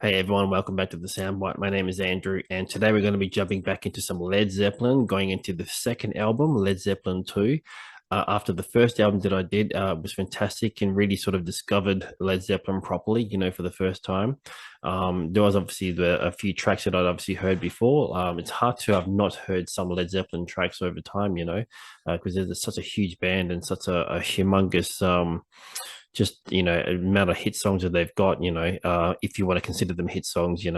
Hey everyone, welcome back to the Soundbyte. My name is Andrew, and today we're going to be jumping back into some Led Zeppelin, going into the second album, Led Zeppelin II. After the first album that I did was fantastic and really sort of discovered Led Zeppelin properly, for the first time. There was obviously a few tracks that I'd obviously heard before. It's hard to have not heard some Led Zeppelin tracks over time, because there's such a huge band and such a humongous just amount of hit songs that they've got, if you want to consider them hit songs. So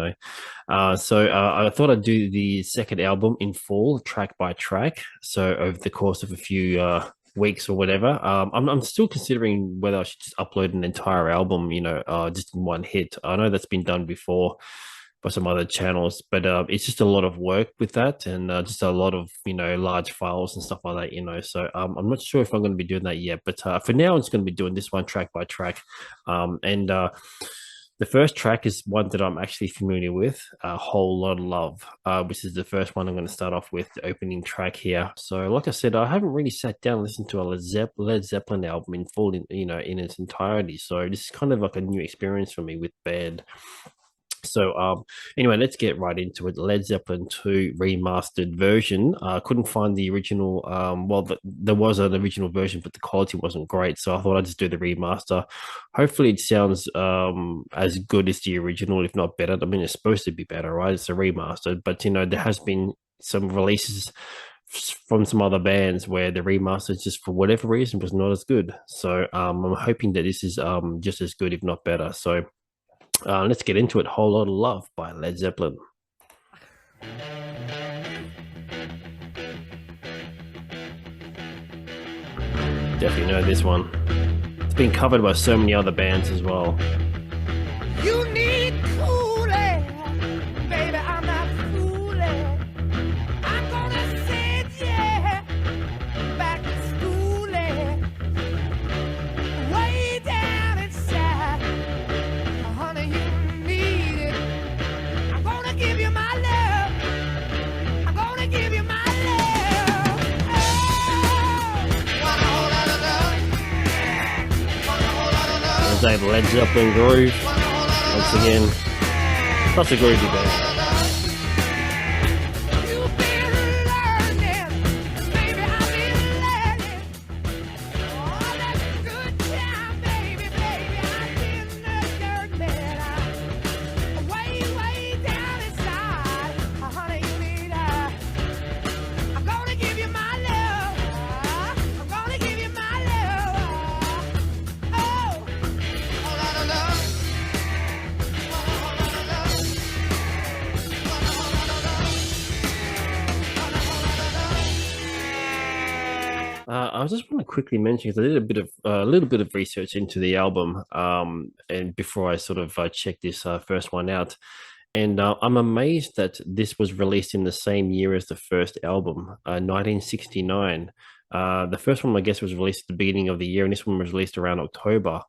I thought I'd do the second album in full, track by track, so over the course of a few weeks or whatever. I'm still considering whether I should just upload an entire album, just in one hit. I know that's been done before by some other channels, but it's just a lot of work with that, and just a lot of large files and stuff like that. So I'm not sure if I'm going to be doing that yet, but for now I'm just going to be doing this one track by track. And the first track is one that I'm actually familiar with, A Whole Lot of Love, which is the first one I'm going to start off with, the opening track here. So like I said, I haven't really sat down and listened to a Led Zeppelin album in full, in its entirety. So this is kind of like a new experience for me with band. So anyway, let's get right into it. Led Zeppelin II remastered version. I couldn't find the original. There was an original version, but the quality wasn't great. So I thought I'd just do the remaster. Hopefully it sounds as good as the original, if not better. I mean, it's supposed to be better, right? It's a remaster, but there has been some releases from some other bands where the remaster just for whatever reason was not as good. So I'm hoping that this is just as good, if not better. So let's get into it. Whole Lot of Love by Led Zeppelin. Definitely know this one. It's been covered by so many other bands as well. You need cooling, baby, I'm not fooling. I'm gonna send you back to schooling. Way down inside, honey, you need it. I'm gonna give you my love. I'm gonna give you my love. Want a whole lot of love. Want a whole lot of love. There's a Led Zeppelin groove. Once again, such a groovy band. I just want to quickly mention because I did a little bit of research into the album, and before I sort of checked this first one out, and I'm amazed that this was released in the same year as the first album, 1969. The first one, I guess, was released at the beginning of the year, and this one was released around October.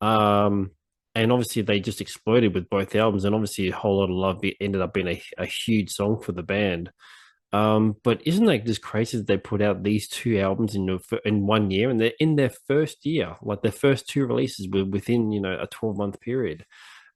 And obviously they just exploded with both albums, and obviously A Whole Lot of Love ended up being a huge song for the band. But isn't that just crazy that they put out these two albums in 1 year, and they're in their first year, like their first two releases were within a 12-month period.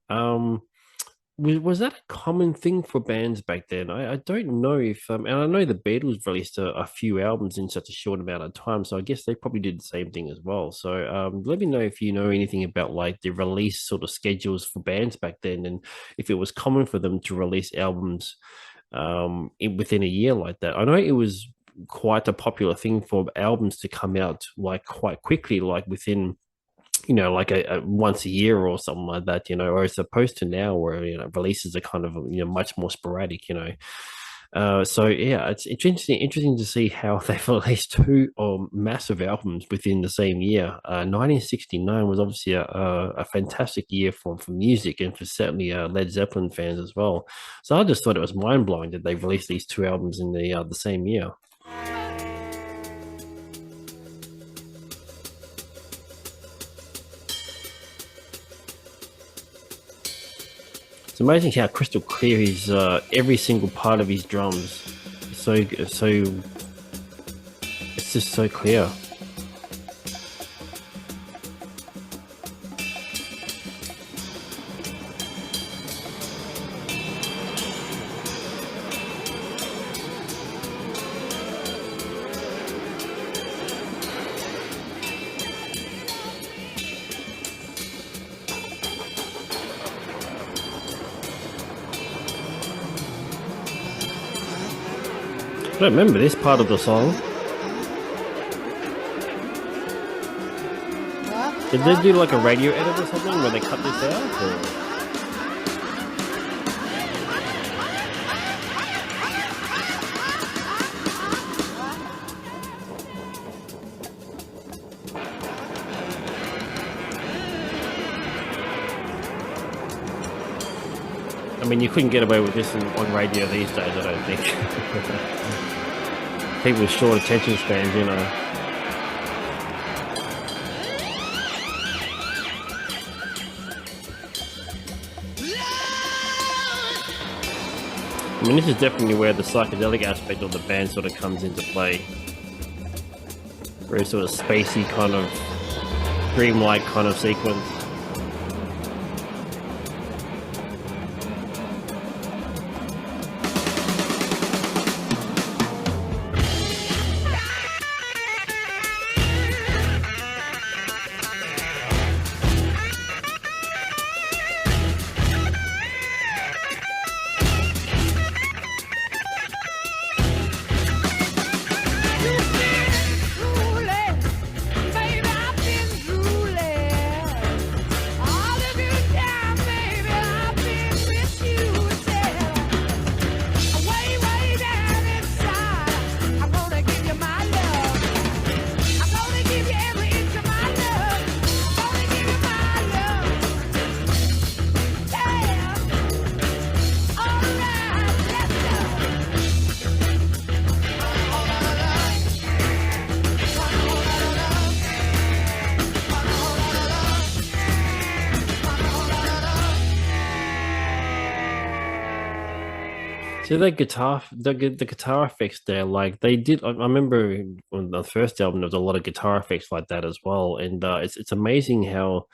Was that a common thing for bands back then? I don't know if and I know the Beatles released a few albums in such a short amount of time, so I guess they probably did the same thing as well. So let me know if you know anything about like the release sort of schedules for bands back then, and if it was common for them to release albums within a year like that. I know it was quite a popular thing for albums to come out like quite quickly, like within like a once a year or something like that, or as opposed to now where releases are kind of much more sporadic. So yeah, it's interesting to see how they've released two massive albums within the same year. 1969 was obviously a fantastic year for music, and for certainly Led Zeppelin fans as well. So I just thought it was mind blowing that they released these two albums in the same year. It's amazing how crystal clear his every single part of his drums. It's It's just so clear. I don't remember this part of the song. Did they do like a radio edit or something where they cut this out? Or? I mean, you couldn't get away with this on radio these days, I don't think. People with short attention spans, you know. I mean, this is definitely where the psychedelic aspect of the band sort of comes into play. Very sort of spacey kind of dreamlike kind of sequence. So the guitar effects there, like they did. I remember on the first album, there was a lot of guitar effects like that as well, and it's amazing how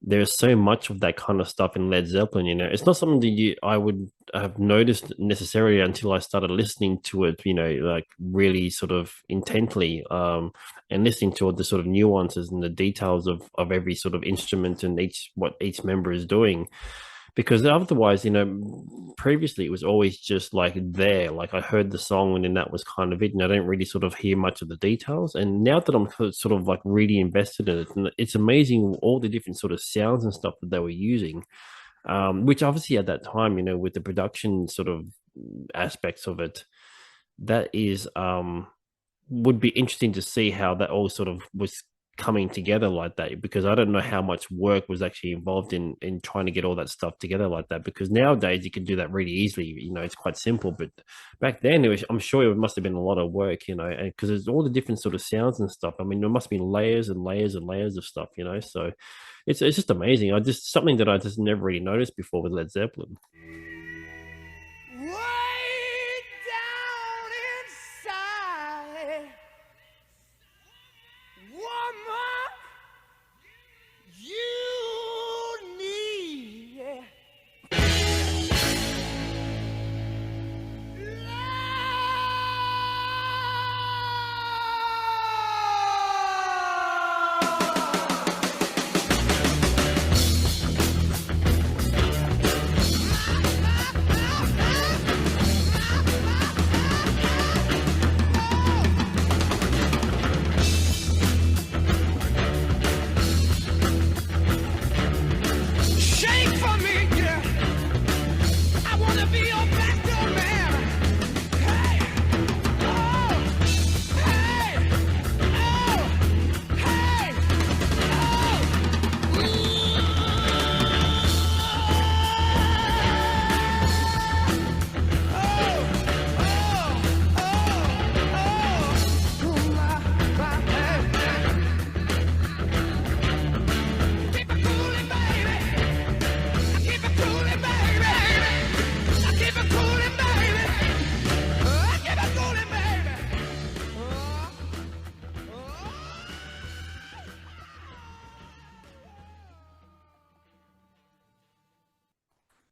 there's so much of that kind of stuff in Led Zeppelin. You know, it's not something that I would have noticed necessarily until I started listening to it. You know, like really sort of intently, and listening to all the sort of nuances and the details of every sort of instrument and what each member is doing, because otherwise, you know, previously it was always just like there, like I heard the song and then that was kind of it, and I don't really sort of hear much of the details. And now that I'm sort of like really invested in it, and it's amazing all the different sort of sounds and stuff that they were using, which obviously at that time, you know, with the production sort of aspects of it, that is would be interesting to see how that all sort of was coming together like that, because I don't know how much work was actually involved in trying to get all that stuff together like that, because nowadays you can do that really easily, you know, it's quite simple. But back then I'm sure it must have been a lot of work, you know, because there's all the different sort of sounds and stuff. I mean, there must be layers and layers and layers of stuff, you know. So it's just amazing. I just something that I just never really noticed before with Led Zeppelin. Way down inside, woman, you need love.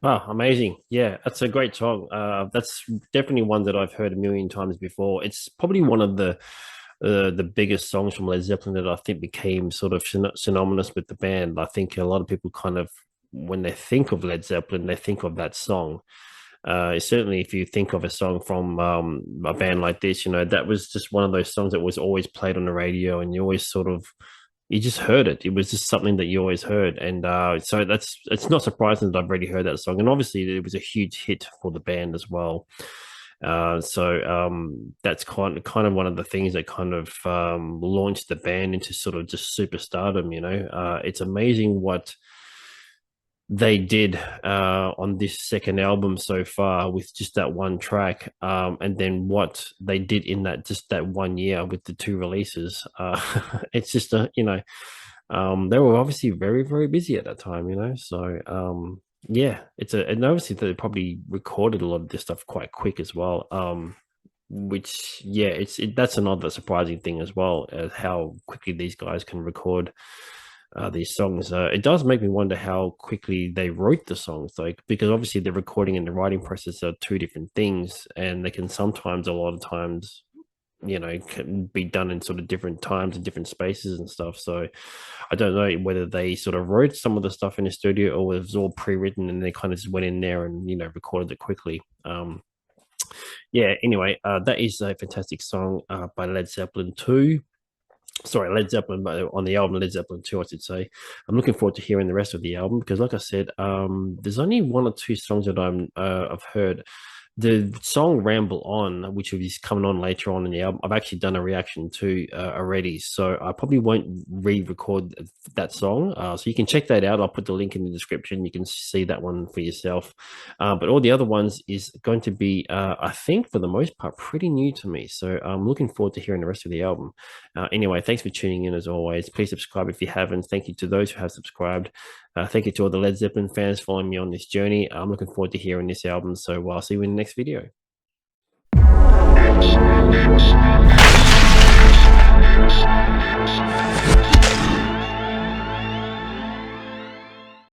Oh, amazing. Yeah, that's a great song. That's definitely one that I've heard a million times before. It's probably one of the biggest songs from Led Zeppelin that I think became sort of synonymous with the band. I think a lot of people kind of, when they think of Led Zeppelin, they think of that song. Certainly, if you think of a song from a band like this, that was just one of those songs that was always played on the radio, and you always sort of you just heard it. It was just something that you always heard, and so that's it's not surprising that I've already heard that song. And obviously, it was a huge hit for the band as well. That's kind of one of the things that kind of launched the band into sort of just superstardom. It's amazing what they did on this second album so far with just that one track, and then what they did in that just that 1 year with the two releases. It's just they were obviously very very busy at that time, so yeah, and obviously they probably recorded a lot of this stuff quite quick as well. Which yeah, that's another surprising thing as well, how quickly these guys can record these songs. It does make me wonder how quickly they wrote the songs, like because obviously the recording and the writing process are two different things, and they can sometimes, a lot of times, can be done in sort of different times and different spaces and stuff. So I don't know whether they sort of wrote some of the stuff in the studio or it was all pre-written and they kind of just went in there and recorded it quickly. Yeah. Anyway, that is a fantastic song by Led Zeppelin II. Sorry, Led Zeppelin, but on the album Led Zeppelin 2, I should say. I'm looking forward to hearing the rest of the album because, like I said, there's only one or two songs that I've heard. The song "Ramble On," which will be coming on later on in the album, I've actually done a reaction to already, so I probably won't re-record that song. So you can check that out. I'll put the link in the description. You can see that one for yourself. But all the other ones is going to be, I think, for the most part, pretty new to me. So I'm looking forward to hearing the rest of the album. Anyway, thanks for tuning in as always. Please subscribe if you haven't. Thank you to those who have subscribed. Thank you to all the Led Zeppelin fans following me on this journey. I'm looking forward to hearing this album. So I'll see you in the next video.